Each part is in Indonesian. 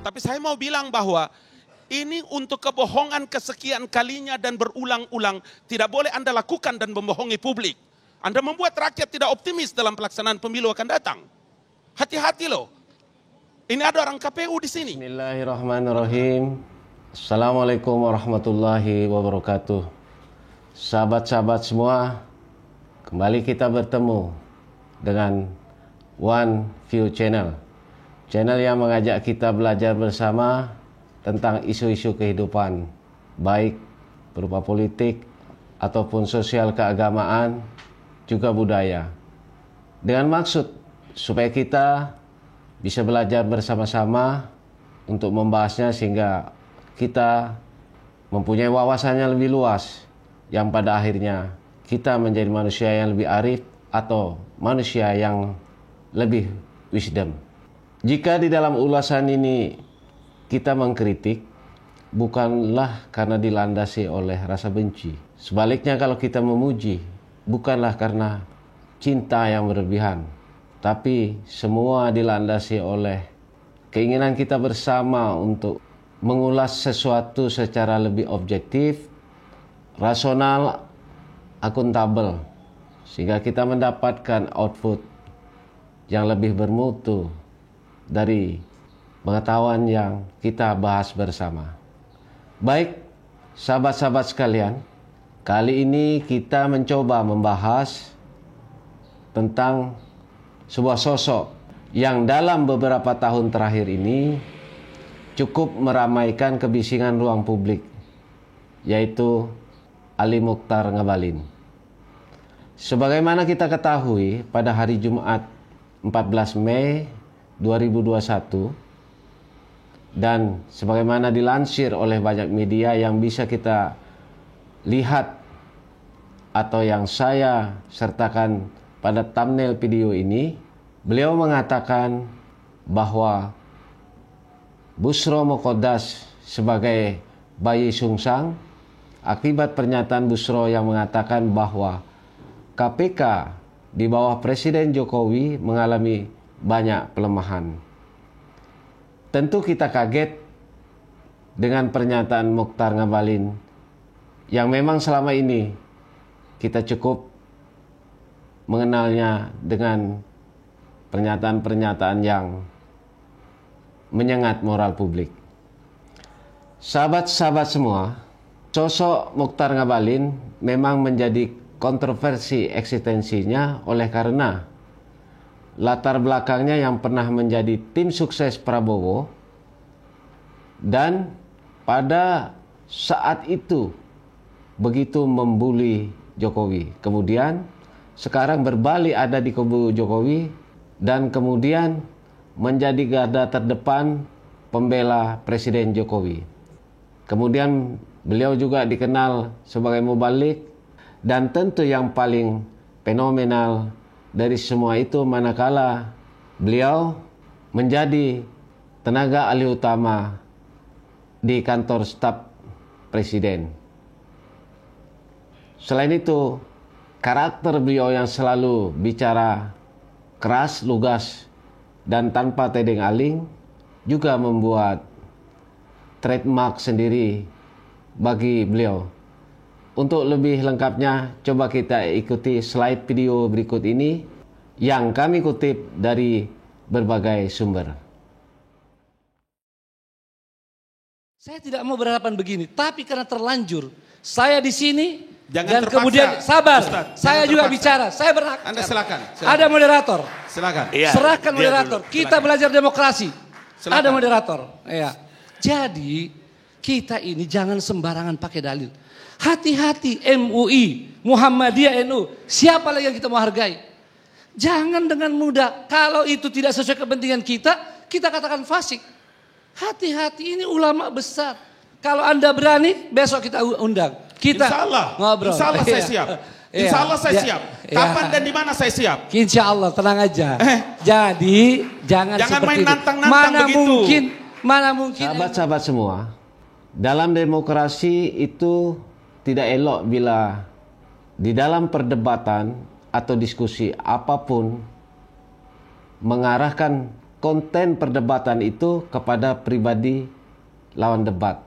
Tapi saya mau bilang bahwa ini untuk kebohongan kesekian kalinya dan berulang-ulang tidak boleh Anda lakukan dan membohongi publik. Anda membuat rakyat tidak optimis dalam pelaksanaan pemilu akan datang. Hati-hati loh. Ini ada orang KPU di sini. Bismillahirrahmanirrahim. Assalamualaikum warahmatullahi wabarakatuh. Sahabat-sahabat semua, kembali kita bertemu dengan One View Channel. Channel yang mengajak kita belajar bersama tentang isu-isu kehidupan, baik berupa politik ataupun sosial keagamaan, juga budaya. Dengan maksud supaya kita bisa belajar bersama-sama untuk membahasnya sehingga kita mempunyai wawasannya lebih luas, yang pada akhirnya kita menjadi manusia yang lebih arif atau manusia yang lebih wisdom. Jika di dalam ulasan ini kita mengkritik, bukanlah karena dilandasi oleh rasa benci. Sebaliknya kalau kita memuji, bukanlah karena cinta yang berlebihan, tapi semua dilandasi oleh keinginan kita bersama untuk mengulas sesuatu secara lebih objektif, rasional, akuntabel, sehingga kita mendapatkan output yang lebih bermutu dari pengetahuan yang kita bahas bersama. Baik, sahabat-sahabat sekalian, kali ini kita mencoba membahas tentang sebuah sosok yang dalam beberapa tahun terakhir ini cukup meramaikan kebisingan ruang publik, yaitu Ali Mochtar Ngabalin. Sebagaimana kita ketahui, pada hari Jumat 14 Mei 2021 dan sebagaimana dilansir oleh banyak media yang bisa kita lihat atau yang saya sertakan pada thumbnail video ini, beliau mengatakan bahwa Bushro Mokodas sebagai bayi sungsang akibat pernyataan Bushro yang mengatakan bahwa KPK di bawah Presiden Jokowi mengalami banyak pelemahan. Tentu kita kaget dengan pernyataan Mochtar Ngabalin yang memang selama ini kita cukup mengenalnya dengan pernyataan-pernyataan yang menyengat moral publik. Sahabat-sahabat semua, sosok Mochtar Ngabalin memang menjadi kontroversi eksistensinya oleh karena latar belakangnya yang pernah menjadi tim sukses Prabowo dan pada saat itu begitu membuli Jokowi. Kemudian sekarang berbalik ada di kubu Jokowi dan kemudian menjadi garda terdepan pembela Presiden Jokowi. Kemudian beliau juga dikenal sebagai mubalik dan tentu yang paling fenomenal dari semua itu manakala beliau menjadi tenaga ahli utama di kantor staf Presiden. Selain itu, karakter beliau yang selalu bicara keras, lugas, dan tanpa tedeng aling juga membuat trademark sendiri bagi beliau. Untuk lebih lengkapnya, coba kita ikuti slide video berikut ini yang kami kutip dari berbagai sumber. Saya tidak mau berhadapan begini, tapi karena terlanjur, saya di sini Jangan dan terpaksa, kemudian sabar, Ustaz, saya juga terpaksa. bicara, saya berhak. Anda silakan. Ada moderator. Silakan. Iya, Serahkan dia moderator. dulu. Kita belajar demokrasi. Silakan. Ada moderator. Ya. Jadi kita ini jangan sembarangan pakai dalil. Hati-hati MUI, Muhammadiyah NU, siapa lagi yang kita mau hargai? Jangan dengan mudah. Kalau itu tidak sesuai kepentingan kita katakan fasik. Hati-hati, ini ulama besar. Kalau Anda berani, besok kita undang. Kita Insya Allah, ngobrol. Insya Allah saya Iya. siap. Iya. Insya Allah saya Ya. siap. Ya. Kapan dan di mana saya siap? Insya Allah, tenang aja. Jadi jangan Jangan seperti main itu. nantang-nantang begitu. Mana mungkin. Sahabat-sahabat semua, dalam demokrasi itu tidak elok bila di dalam perdebatan atau diskusi apapun mengarahkan konten perdebatan itu kepada pribadi lawan debat.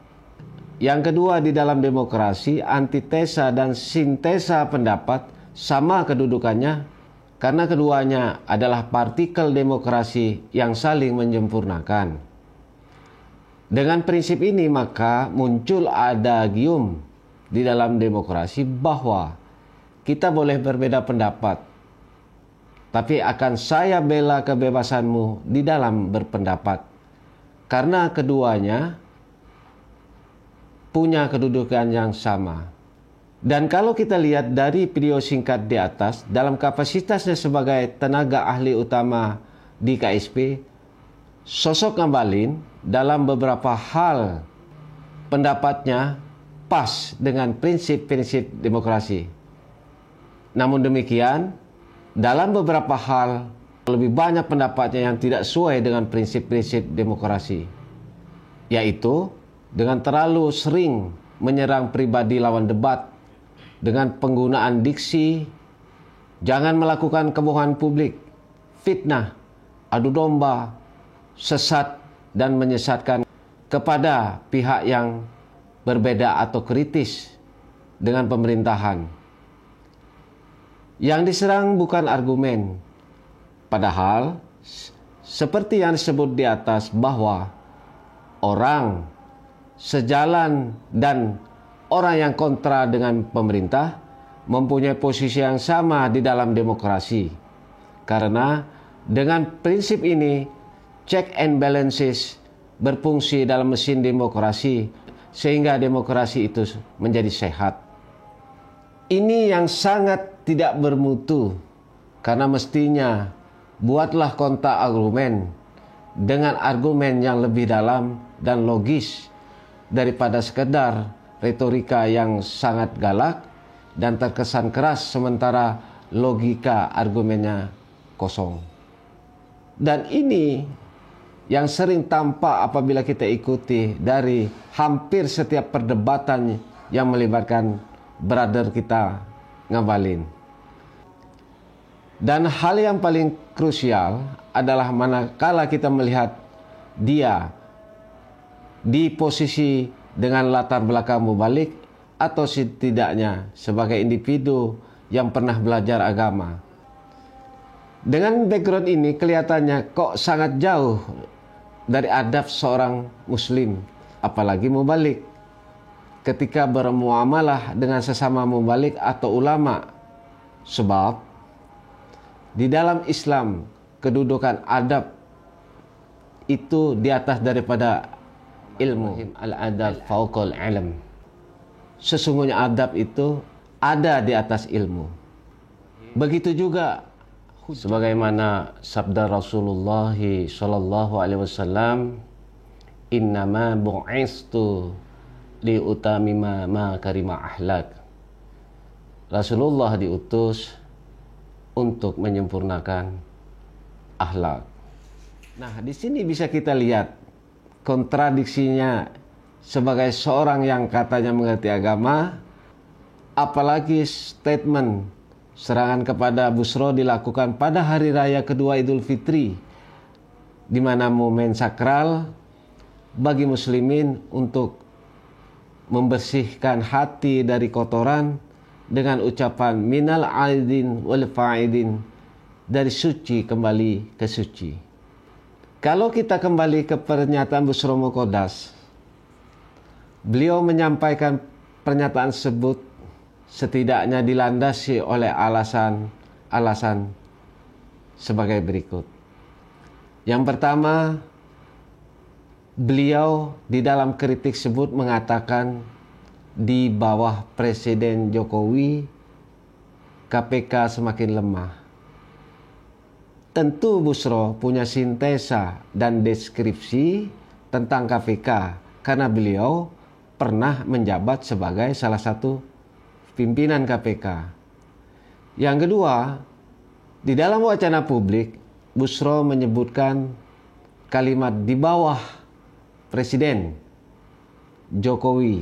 Yang kedua, di dalam demokrasi, antitesa dan sintesa pendapat sama kedudukannya karena keduanya adalah partikel demokrasi yang saling menyempurnakan. Dengan prinsip ini maka muncul adagium di dalam demokrasi bahwa kita boleh berbeda pendapat, tapi akan saya bela kebebasanmu di dalam berpendapat. Karena keduanya punya kedudukan yang sama. Dan kalau kita lihat dari video singkat di atas, dalam kapasitasnya sebagai tenaga ahli utama di KSP, sosok Ngabalin dalam beberapa hal pendapatnya pas dengan prinsip-prinsip demokrasi. Namun demikian, dalam beberapa hal lebih banyak pendapatnya yang tidak sesuai dengan prinsip-prinsip demokrasi, yaitu dengan terlalu sering menyerang pribadi lawan debat dengan penggunaan diksi, jangan melakukan kebohongan publik, fitnah, adu domba, sesat dan menyesatkan kepada pihak yang berbeda atau kritis dengan pemerintahan. Yang diserang bukan argumen, padahal seperti yang disebut di atas bahwa orang sejalan dan orang yang kontra dengan pemerintah mempunyai posisi yang sama di dalam demokrasi. Karena dengan prinsip ini, check and balances berfungsi dalam mesin demokrasi sehingga demokrasi itu menjadi sehat. Ini yang sangat tidak bermutu, karena mestinya buatlah kontra argumen dengan argumen yang lebih dalam dan logis daripada sekedar retorika yang sangat galak dan terkesan keras sementara logika argumennya kosong. Dan ini yang sering tampak apabila kita ikuti dari hampir setiap perdebatan yang melibatkan brother kita Ngabalin. Dan hal yang paling krusial adalah manakala kita melihat dia di posisi dengan latar belakang mubalik atau setidaknya sebagai individu yang pernah belajar agama. Dengan background ini kelihatannya kok sangat jauh dari adab seorang muslim, apalagi mubalik ketika bermuamalah dengan sesama mubalik atau ulama. Sebab di dalam Islam kedudukan adab itu di atas daripada ilmu. Al-adab fauqal ilm. Sesungguhnya adab itu ada di atas ilmu. Begitu juga sebagaimana sabda Rasulullah sallallahu alaihi wasallam, innama bu'istu li utamima ma karima ahlak. Rasulullah diutus untuk menyempurnakan akhlak. Nah, di sini bisa kita lihat kontradiksinya sebagai seorang yang katanya mengerti agama, apalagi statement serangan kepada Busro dilakukan pada hari raya kedua Idul Fitri, di mana momen sakral bagi muslimin untuk membersihkan hati dari kotoran dengan ucapan minal aidin wal fa'idin, dari suci kembali ke suci. Kalau kita kembali ke pernyataan Busro Muqaddas, beliau menyampaikan pernyataan tersebut setidaknya dilandasi oleh alasan sebagai berikut. Yang pertama, beliau di dalam kritik tersebut mengatakan di bawah Presiden Jokowi KPK semakin lemah. Tentu Busro punya sintesa dan deskripsi tentang KPK karena beliau pernah menjabat sebagai salah satu pimpinan KPK. Yang kedua, di dalam wacana publik, Busro menyebutkan kalimat di bawah Presiden Jokowi.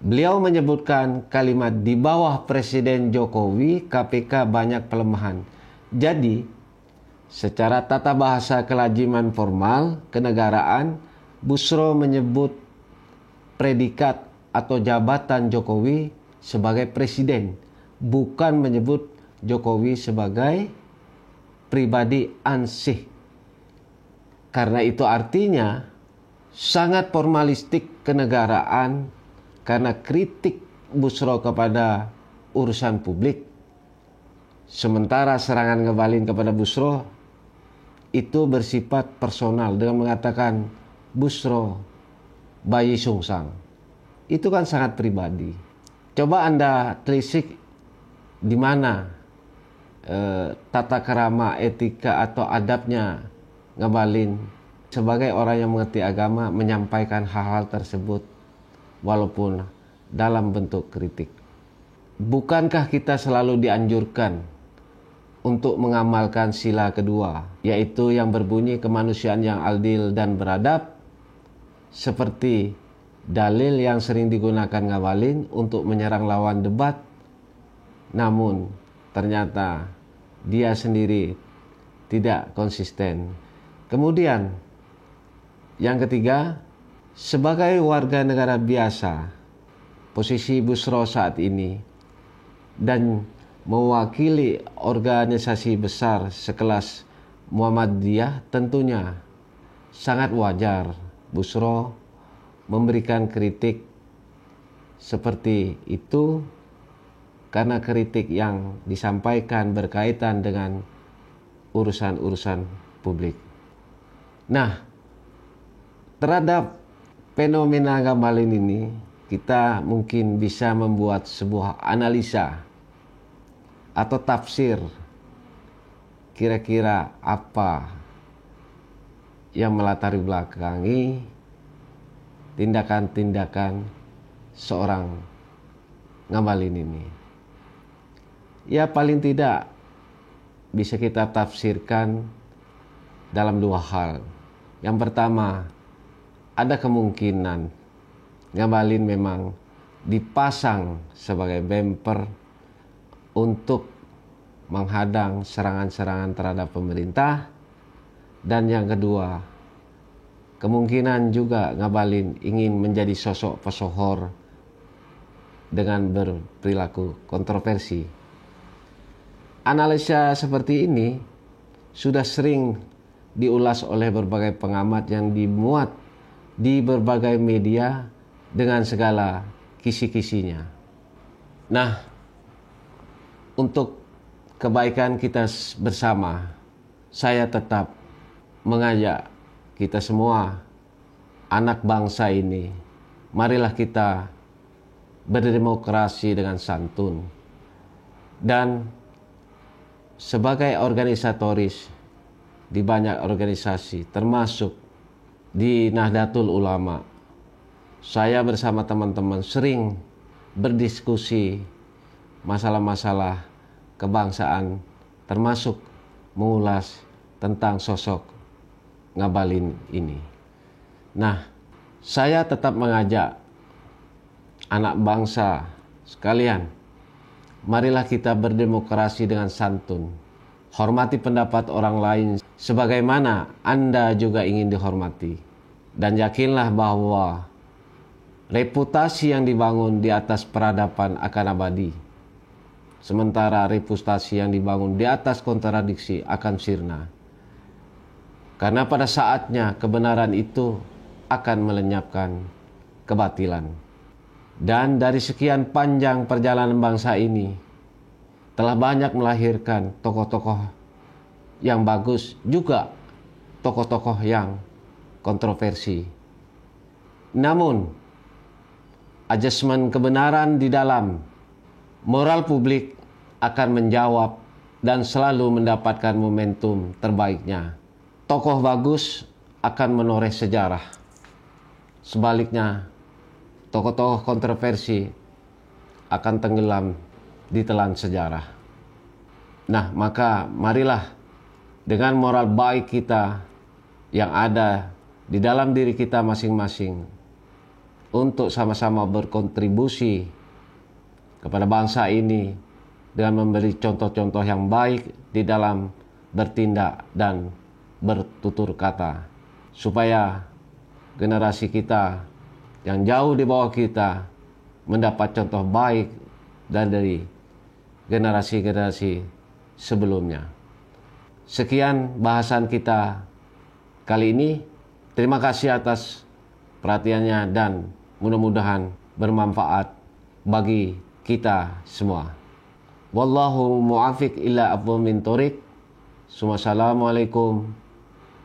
Beliau menyebutkan kalimat di bawah Presiden Jokowi KPK banyak pelemahan. Jadi, Secara tata bahasa kelaziman formal kenegaraan, Bushro menyebut predikat atau jabatan Jokowi sebagai presiden, bukan menyebut Jokowi sebagai pribadi ansih. Karena itu artinya sangat formalistik kenegaraan karena kritik Bushro kepada urusan publik. Sementara serangan Ngabalin kepada Bushro itu bersifat personal dengan mengatakan Bushro bayi sungsang. Itu kan sangat pribadi. Coba Anda telisik di mana tata kerama, etika atau adabnya Ngabalin sebagai orang yang mengerti agama menyampaikan hal-hal tersebut walaupun dalam bentuk kritik. Bukankah kita selalu dianjurkan untuk mengamalkan sila kedua, yaitu yang berbunyi kemanusiaan yang adil dan beradab, seperti dalil yang sering digunakan Ngabalin untuk menyerang lawan debat, namun ternyata dia sendiri tidak konsisten. Kemudian yang ketiga, sebagai warga negara biasa, posisi Bushro saat ini dan mewakili organisasi besar sekelas Muhammadiyah, tentunya sangat wajar Bushro memberikan kritik seperti itu karena kritik yang disampaikan berkaitan dengan urusan-urusan publik. Nah, terhadap fenomena Ngabalin ini kita mungkin bisa membuat sebuah analisa atau tafsir kira-kira apa yang melatari belakangi tindakan-tindakan seorang Ngabalin ini. Ya paling tidak bisa kita tafsirkan dalam dua hal. Yang pertama, ada kemungkinan Ngabalin memang dipasang sebagai bemper untuk menghadang serangan-serangan terhadap pemerintah. Dan yang kedua, kemungkinan juga Ngabalin ingin menjadi sosok pesohor dengan berperilaku kontroversi. Analisa seperti ini sudah sering diulas oleh berbagai pengamat yang dimuat di berbagai media dengan segala kisi-kisinya. Nah, untuk kebaikan kita bersama, saya tetap mengajak kita semua, anak bangsa ini, marilah kita berdemokrasi dengan santun. Dan sebagai organisatoris di banyak organisasi, termasuk di Nahdlatul Ulama, saya bersama teman-teman sering berdiskusi masalah-masalah kebangsaan, termasuk mengulas tentang sosok Ngabalin ini. Nah, saya tetap mengajak anak bangsa sekalian, marilah kita berdemokrasi dengan santun. Hormati pendapat orang lain sebagaimana Anda juga ingin dihormati. Dan yakinlah bahwa reputasi yang dibangun di atas peradaban akan abadi. Sementara reputasi yang dibangun di atas kontradiksi akan sirna. Karena pada saatnya kebenaran itu akan melenyapkan kebatilan. Dan dari sekian panjang perjalanan bangsa ini, telah banyak melahirkan tokoh-tokoh yang bagus, juga tokoh-tokoh yang kontroversi. Namun, asesmen kebenaran di dalam moral publik akan menjawab dan selalu mendapatkan momentum terbaiknya. Tokoh bagus akan menoreh sejarah. Sebaliknya, tokoh-tokoh kontroversi akan tenggelam di telan sejarah. Nah, maka marilah dengan moral baik kita yang ada di dalam diri kita masing-masing untuk sama-sama berkontribusi kepada bangsa ini dengan memberi contoh-contoh yang baik di dalam bertindak, dan bertutur kata, supaya generasi kita yang jauh di bawah kita mendapat contoh baik dari generasi-generasi sebelumnya. Sekian bahasan kita kali ini. Terima kasih atas perhatiannya dan mudah-mudahan bermanfaat bagi kita semua. Wallahu mu'afiq ila aqwamit min thoriq. Assalamualaikum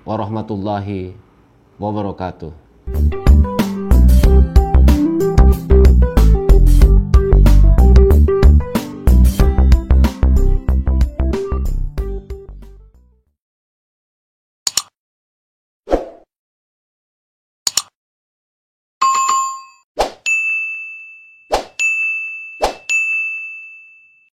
warahmatullahi wabarakatuh.